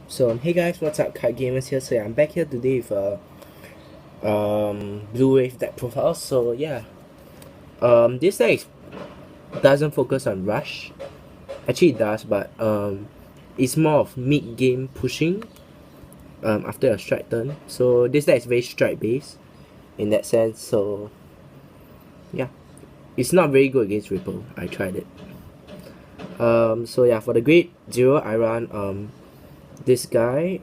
So hey guys, what's up? Kite Gamers here. So yeah, I'm back here today with Blue Wave deck profile. So yeah, this deck doesn't focus on rush. Actually, it does, but it's more of mid game pushing after a strike turn. So this deck is very strike based in that sense. So yeah, it's not very good against Ripple. I tried it. So yeah, for the grade 0, I run this guy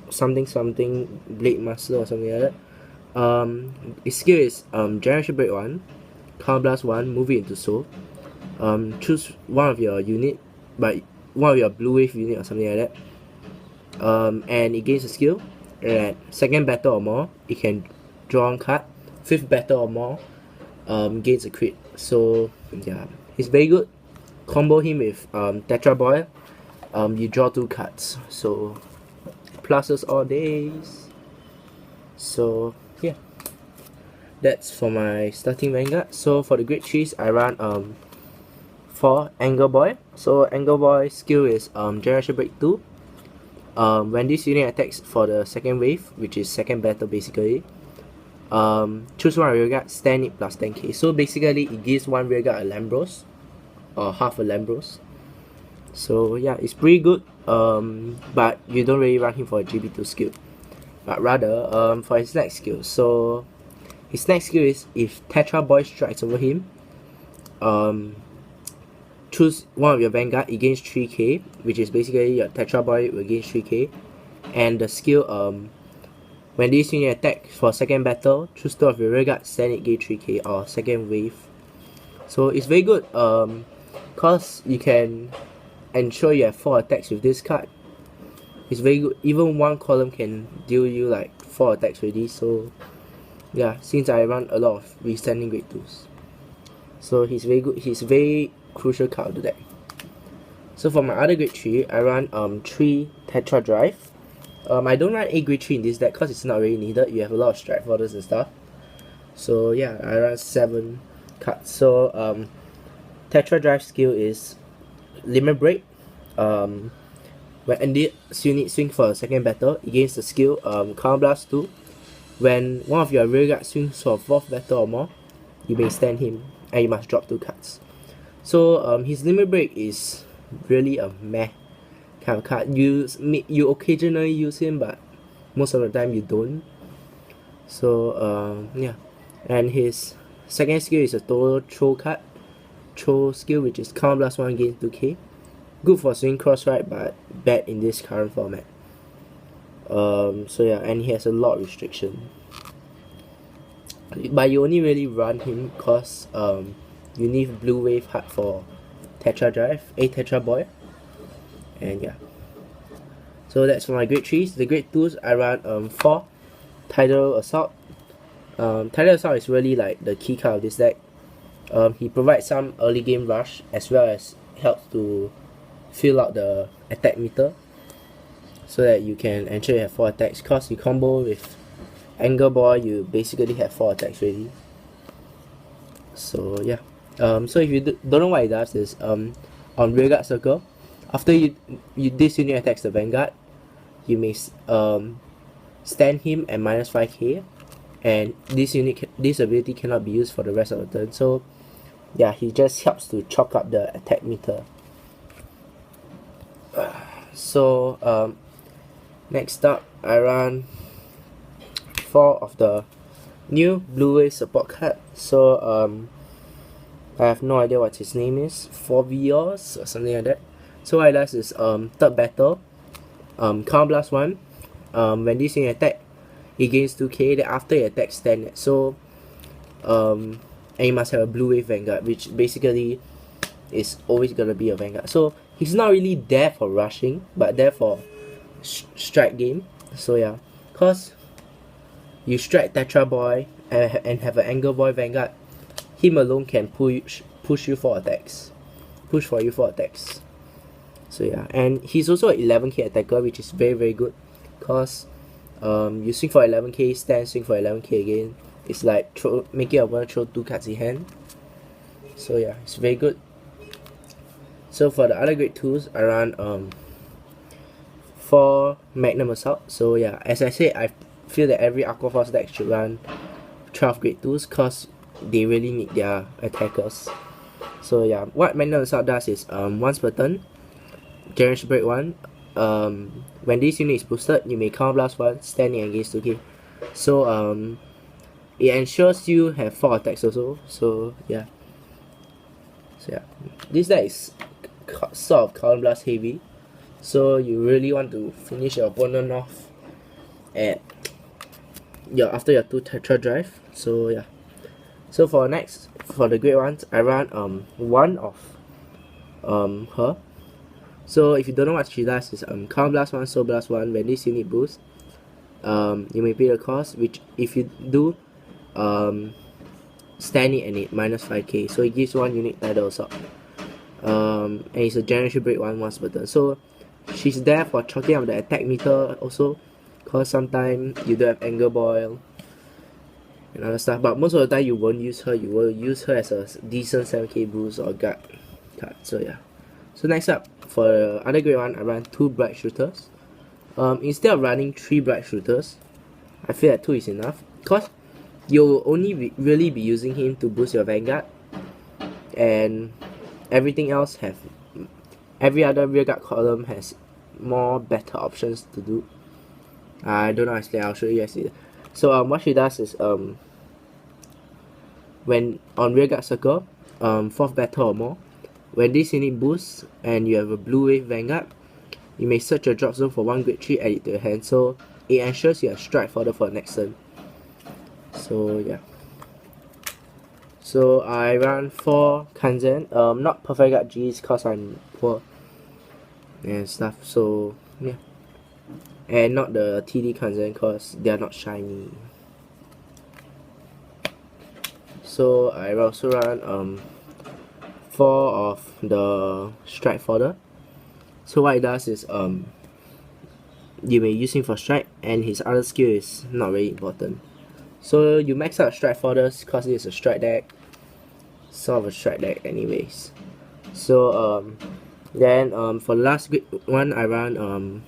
something Blade Master or something like that. His skill is Generation Break 1, Counter Blast 1, move it into soul. Choose one of your unit, but one of your blue wave unit or something like that. And it gains a skill. At second battle or more, it can draw one card. Fifth battle or more, gains a crit. So yeah, he's very good. Combo him with Tetra Boy. You draw 2 cards. So pluses all days. So yeah, that's for my starting Vanguard. So for the grade 3s, I run 4 Anger Boy. So Anger Boy skill is Generation Break 2. When this unit attacks for the second wave, which is second battle basically, choose one rearguard, stand it plus 10k. So basically it gives one rearguard a Lambros, or half a Lambros. So yeah, it's pretty good, but you don't really run him for a GB2 skill, but rather for his next skill. So his next skill is if Tetra Boy strikes over him, choose one of your Vanguard, it gains 3k, which is basically your Tetra Boy will gain 3k, and the skill when this unit attack for second battle, choose 2 of your rearguard, stand it gain 3k or second wave. So it's very good cause you can ensure you have 4 attacks with this card. It's very good. Even one column can deal you like 4 attacks already. So yeah, since I run a lot of resending grade 2s, so he's very good. He's very crucial card of the deck. So for my other grade 3, I run 3 Tetra Drive. I don't run a grade 3 in this deck because it's not really needed. You have a lot of strike orders and stuff. So yeah, I run 7 cards. So Tetra Drive skill is Limit Break. When this unit swing for a second battle, against the skill Counter Blast 2. When one of your rearguard swings for 4th battle or more, you may stand him and you must drop 2 cards. So his Limit Break is really a meh kind of card. You occasionally use him, but most of the time you don't. So yeah, and his second skill is a total throw card. Throw skill, which is Counter Blast 1 gains 2k. Good for swing cross right, but bad in this current format. So yeah, and he has a lot of restriction. But you only really run him because you need Blue Wave hard for Tetra Drive, a Tetra Boy. And yeah. So that's for my grade 3s. The grade 2s, I run 4 Tidal Assault. Tidal Assault is really like the key card of this deck. He provides some early game rush as well as helps to fill out the attack meter so that you can ensure you have 4 attacks. Cause you combo with Anger Boy, you basically have 4 attacks already. So yeah. So if you don't know what it does is on rearguard circle, after this unit attacks the Vanguard, you may stand him at minus 5k, and this ability cannot be used for the rest of the turn. So yeah, he just helps to chalk up the attack meter. So next up, I run 4 of the new Blue Wave support card. So I have no idea what his name is, 4Vios or something like that. So what it does is third battle, Counter Blast 1. When this thing attack, it gains 2k. Then after it attacks, stand it. So and you must have a Blue Wave Vanguard, which basically is always gonna be a Vanguard. So he's not really there for rushing, but there for strike game. So yeah, cause you strike Tetra Boy and have an Anger Boy Vanguard, him alone can push you 4 attacks. Push for you 4 attacks. So yeah, and he's also an 11k attacker, which is very very good. Cause you swing for 11k, stand, swing for 11k again. It's like making your opponent throw 2 cards in hand. So yeah, it's very good. So for the other grade 2s, I run 4 Magnum Assault. So yeah, as I said, I feel that every Aqua Force deck should run 12 grade 2s because they really need their attackers. So yeah, what Magnum Assault does is once per turn, Generation Break 1, when this unit is boosted, you may counterblast 1 standing against 2k. So it ensures you have 4 attacks also. So yeah. This deck is sort of counterblast heavy. So you really want to finish your opponent off at after your 2 Tetra drive. So yeah. So for the grade ones, I run one of her. So if you don't know what she does, is counterblast 1, soul blast 1. When this unit boosts, you may pay the cost, which if you do, stand it and it minus 5k. So it gives 1 unit tidal assault. And it's a generation break 1 once per turn. So she's there for chalking up the attack meter also, cause sometimes you don't have anger boil and other stuff, but most of the time you won't use her. You will use her as a decent 7k boost or guard card. So yeah. So next up, for the other grade 1, I run 2 bright shooters. Instead of running 3 bright shooters, I feel that 2 is enough, cause you'll only really be using him to boost your vanguard, and everything else every other rearguard column has more better options to do. I don't know how to explain, I'll show you guys later. So what she does is when on rearguard circle, 4th battle or more, when this unit boosts and you have a blue wave vanguard, you may search your drop zone for 1 grade 3, add it to your hand, so it ensures you have strike fodder for next turn. So yeah. So I run 4 Kanzen, not perfect guard Gs cause I'm poor and stuff, so yeah. And not the TD Kanzen cause they are not shiny. So I also run 4 of the strike fodder. So what it does is you may use him for strike, and his other skill is not very important. So you max out strike fodders cause it's a strike deck. Sort of a strike deck anyways. So then for the last one, I run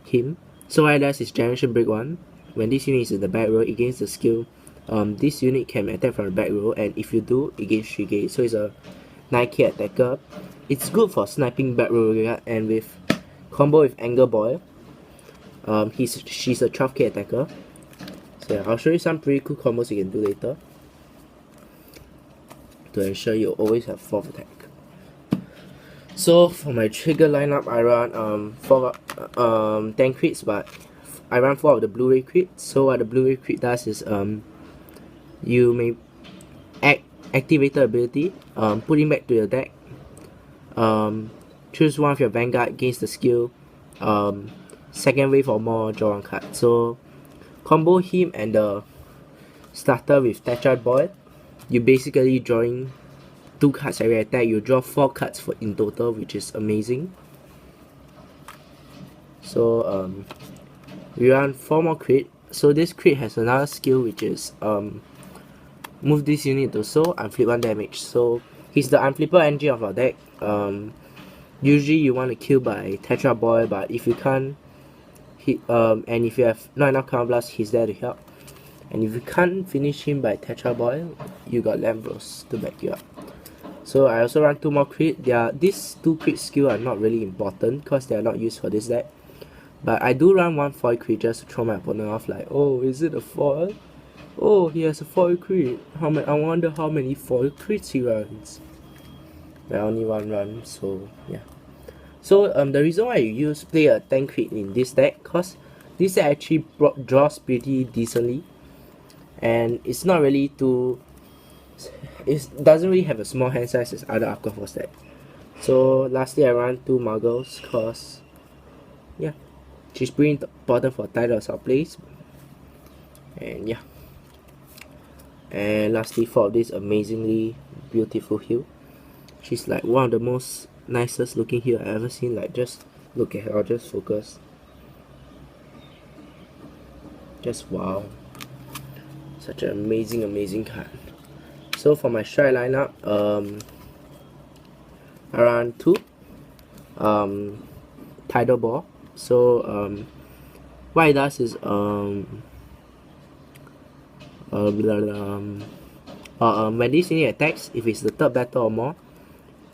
him. So what it does is generation break 1. When this unit is in the back row, it gains the skill. This unit can attack from the back row, and if you do, it gains 3k. So it's a 9k attacker. It's good for sniping back row, and with combo with anger boil, she's a 12k attacker. So yeah, I'll show you some pretty cool combos you can do later to ensure you always have 4th attack. So for my trigger lineup, I run 10 crits, but I run 4 of the blue ray crit. So what the blue ray crit does is you may activate the ability, put him back to your deck, choose one of your vanguard against the skill, 2nd wave or more, draw 1 card. So combo him and the starter with Tetra Boy, you basically drawing 2 cards every attack. You draw 4 cards in total, which is amazing. So we run 4 more crit. So this crit has another skill, which is move this unit to soul, unflip 1 damage. So he's the unflipper engine of our deck. Usually you want to kill by Tetra Boy, but if you can't hit, and if you have not enough counterblast, he's there to help. And if you can't finish him by Tetra Boy, you got Lambros to back you up. So I also run 2 more crit. These 2 crit skill are not really important because they are not used for this deck. But I do run 1 foil crit just to throw my opponent off, like, oh, is it a foil? Oh, he has a foil crit. I wonder how many foil crits he runs. I only 1 run, so yeah. So the reason why you play a 10 crit in this deck, cause this deck actually draws pretty decently, and it's not really too. It doesn't really have a small hand size as other Aqua Force deck. So lastly, I run 2 Muggles, cause yeah, she's pretty important for tidal assault plays, and yeah. And lastly, for this amazingly beautiful heal. She's like one of the most nicest looking heal I've ever seen. Like, just look at her, I'll just focus. Just wow. Such an amazing card. So for my strike lineup, I run 2 Tidal Ball. So what it does is when this unit attacks, if it's the third battle or more,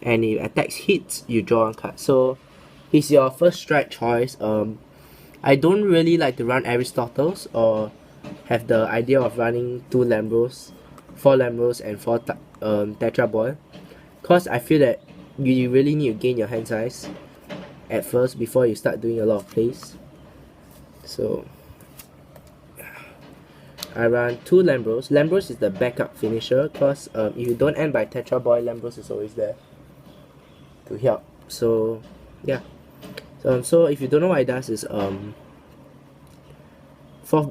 and if attacks hits, you draw one card. So he's your first strike choice. I don't really like to run Aristotles or have the idea of running 2 Lambros, 4 Lambros and 4 Tetra Boy, cause I feel that you really need to gain your hand size at first before you start doing a lot of plays. So I run 2 Lambros. Lambros is the backup finisher, cause if you don't end by Tetra Boy, Lambros is always there to help. So yeah. So if you don't know what it does is 4th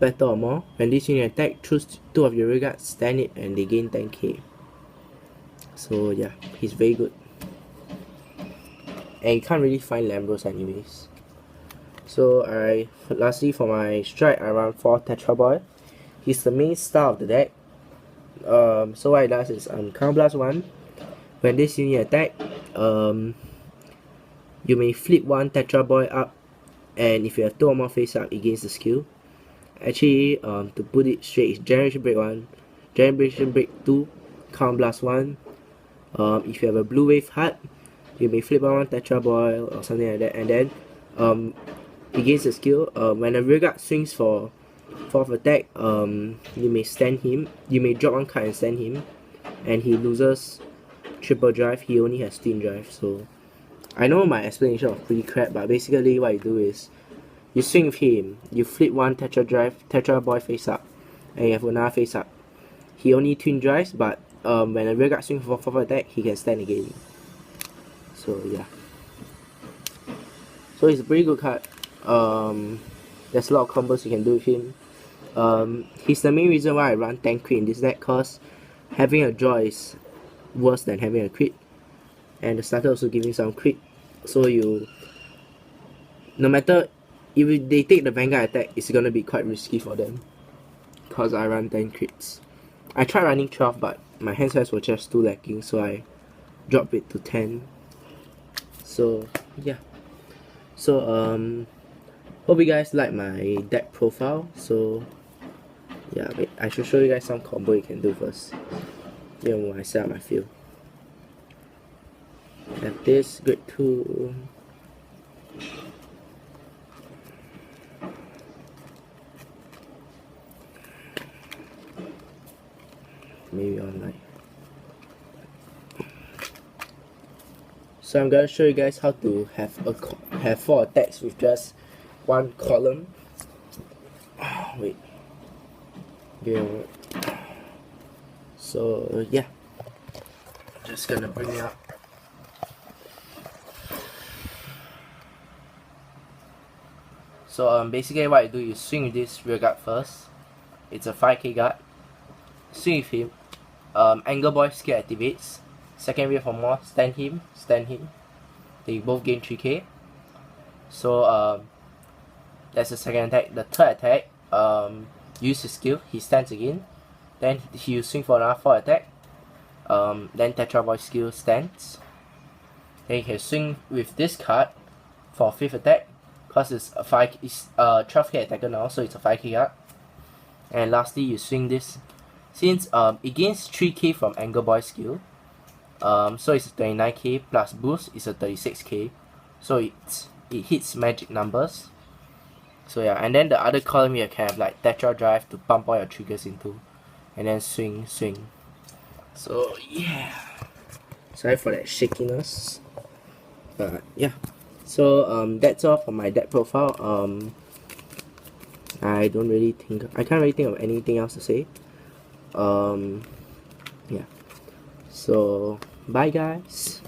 battle or more, when this unit attack, choose 2 of your rear guards, stand it, and they gain 10k. So yeah, he's very good. And you can't really find Lambros anyways. So lastly for my strike, I run 4 Tetra Boy. He's the main star of the deck. So what it does is Counter Blast 1. When this unit attack, you may flip 1 Tetra Boy up, and if you have 2 or more face up, it gains the skill. Actually, to put it straight, it's Generation Break 1, Generation Break 2, Counter Blast 1. If you have a Blue Wave Hut, you may flip 1 Tetra Boy or something like that, and then it gains the skill. When a rear guard swings for 4th attack, you may stand him. You may drop 1 card and stand him, and he loses triple drive. He only has twin drive. So I know my explanation was pretty crap, but basically what you do is you swing with him, you flip 1 Tetra Boy face up, and you have another face up. He only twin drives, but when a rear guard swings for 4th attack, he can stand again. So yeah. So he's a pretty good card. There's a lot of combos you can do with him. He's the main reason why I run 10 crit in this deck, cause having a draw is worse than having a crit. And the starter also giving some crit. So no matter if they take the Vanguard attack, it's gonna be quite risky for them, cause I run 10 crits. I tried running 12, but my hand size was just too lacking, so I dropped it to 10. So yeah. So hope you guys like my deck profile. So yeah, wait, I should show you guys some combo you can do first. You know, when I set up my field. Have this grade 2. Maybe online. So I'm gonna show you guys how to have 4 attacks with just 1 column. Wait. Yeah. So yeah. Just gonna bring it up. So basically what I do is swing with this rear guard first. It's a 5k guard. Swing with him. Angle Boy skill activates. Second wave for more, stand him. They both gain 3k. So that's the second attack. The third attack, use his skill, he stands again. Then he will swing for another 4 attack. Then Tetra Boy skill stands. Then he can swing with this card for 5th attack, cause it's a 12k attacker now, so it's a 5k card. And lastly, you swing this. Since it gains 3k from Angle Boy skill, so it's 29k plus boost is a 36k, so it hits magic numbers. So yeah, and then the other column you can have like Tetra Drive to pump all your triggers into, and then swing. So yeah, sorry for that shakiness, but yeah. So that's all for my deck profile. I can't really think of anything else to say. Yeah. So bye guys.